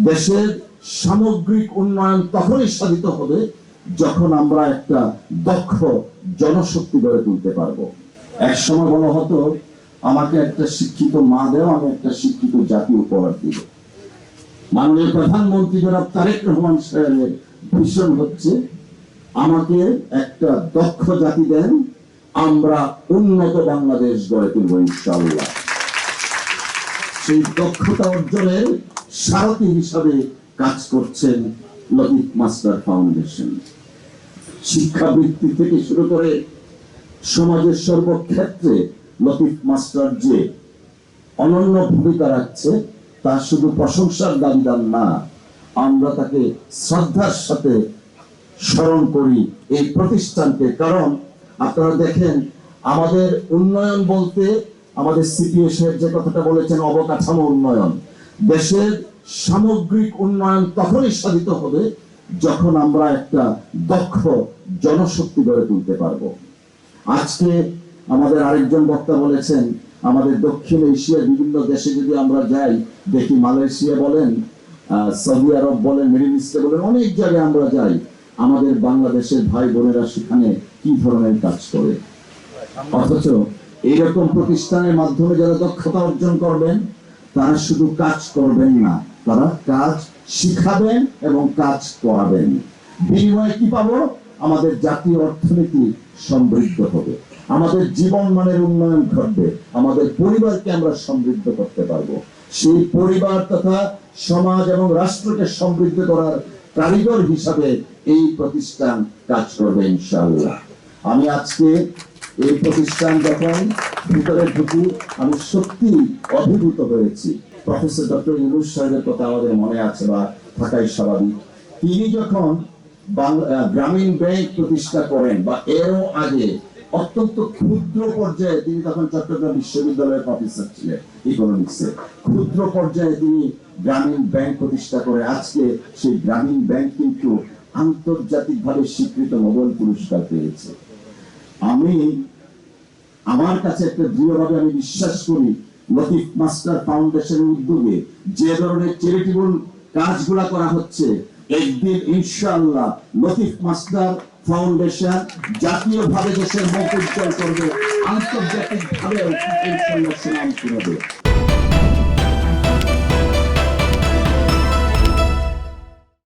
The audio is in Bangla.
দেশের সামগ্রিক উন্নয়ন তখনই সাধিত হবে যখন আমরা একটা দক্ষ জনশক্তি গড়ে তুলতে পারবো। এক সময় বলা হতো, আমাকে একটা শিক্ষিত মা দেও, আমি একটা শিক্ষিত জাতি উপহার দিব। মাননীয় প্রধানমন্ত্রী জনাব তারেক রহমান সাহেবের ভিশন হচ্ছে, আমাকে একটা দক্ষ জাতি দেন, আমরা উন্নত বাংলাদেশ গড়ে তুলব ইনশাআল্লাহ। সেই দক্ষতা অর্জনের সারথি হিসাবে কাজ করছেন লতিফ মাস্টার ফাউন্ডেশন। শিক্ষাবৃত্তি থেকে শুরু করে সমাজের সর্বক্ষেত্রে লতিফ মাস্টার যে অনন্য ভূমিকা রাখছে, তা শুধু প্রশংসার দাবিদার না, আমরা তাকে শ্রদ্ধার সাথে স্মরণ করি এই প্রতিষ্ঠানকে। কারণ আপনারা দেখেন, আমাদের উন্নয়ন বলতে আমাদের সিপিএ সাহেব যে কথাটা বলেছেন, অবকাঠামো উন্নয়ন। দেশের সামগ্রিক উন্নয়ন তখনই সাধিত হবে যখন আমরা একটা দক্ষ জনশক্তি গড়ে তুলতে পারবো। আজকে আমাদের আরেকজন বক্তা বলেছেন, আমাদের দক্ষিণ এশিয়ার বিভিন্ন দেশে যদি আমরা যাই, দেখি মালয়েশিয়া বলেন, সৌদি আরব বলেন, মিডল ইস্টে বলেন, অনেক জায়গায় আমরা যাই, আমাদের বাংলাদেশের ভাই বোনেরা সেখানে কি ধরনের কাজ করে। অথচ এইরকম প্রতিষ্ঠানের মাধ্যমে যারা দক্ষতা অর্জন করবেন, তারা শুধু কাজ করবেন না, তারা কাজ শিখাবেন এবং কাজ করাবেন। বিনিময়ে কি পাবো? আমাদের জাতীয় অর্থনীতি সমৃদ্ধ হবে, আমাদের জীবন মানের উন্নয়ন ঘটবে, আমাদের পরিবারকে আমরা সমৃদ্ধ করতে পারবো। সেই পরিবার তথা সমাজ এবং রাষ্ট্রকে সমৃদ্ধ করার কারিগর হিসাবে এই প্রতিষ্ঠান কাজ করবে ইনশাআল্লাহ। আমি আজকে এই প্রতিষ্ঠান যখন ভিতরে ঢুকি, আমি সত্যি অভিভূত হয়েছি। প্রফেসর ডক্টর ইউনূস সাহেবের কথা আমাদের মনে আছে, বা থাকাই স্বাভাবিক। তিনি যখন গ্রামীণ ব্যাংক প্রতিষ্ঠা করেন, বা এরও আগে অত্যন্ত ক্ষুদ্র পর্যায়ে, তিনি তখন চট্টগ্রাম বিশ্ববিদ্যালয়ের প্রফেসর ছিলেন ইকোনমিক্সে, ক্ষুদ্র পর্যায়ে তিনি গ্রামীণ ব্যাংক প্রতিষ্ঠা করে আজকে সেই গ্রামীণ ব্যাংক কিন্তু আন্তর্জাতিকভাবে স্বীকৃত নোবেল পুরস্কার পেয়েছে। আমার কাছে একটা দৃঢ়ভাবে আমি বিশ্বাস করি, লতিফ মাস্টার ফাউন্ডেশনের উদ্যোগে যে ধরনের চ্যারিটেবল কাজগুলা করা হচ্ছে, একদিন ইনশাআল্লাহ লতিফ মাস্টার ফাউন্ডেশন জাতীয়ভাবে দেশের মুখ উজ্জ্বল করবে, আন্তর্জাতিকভাবে ইনশাআল্লাহ সুনাম কুড়াবে।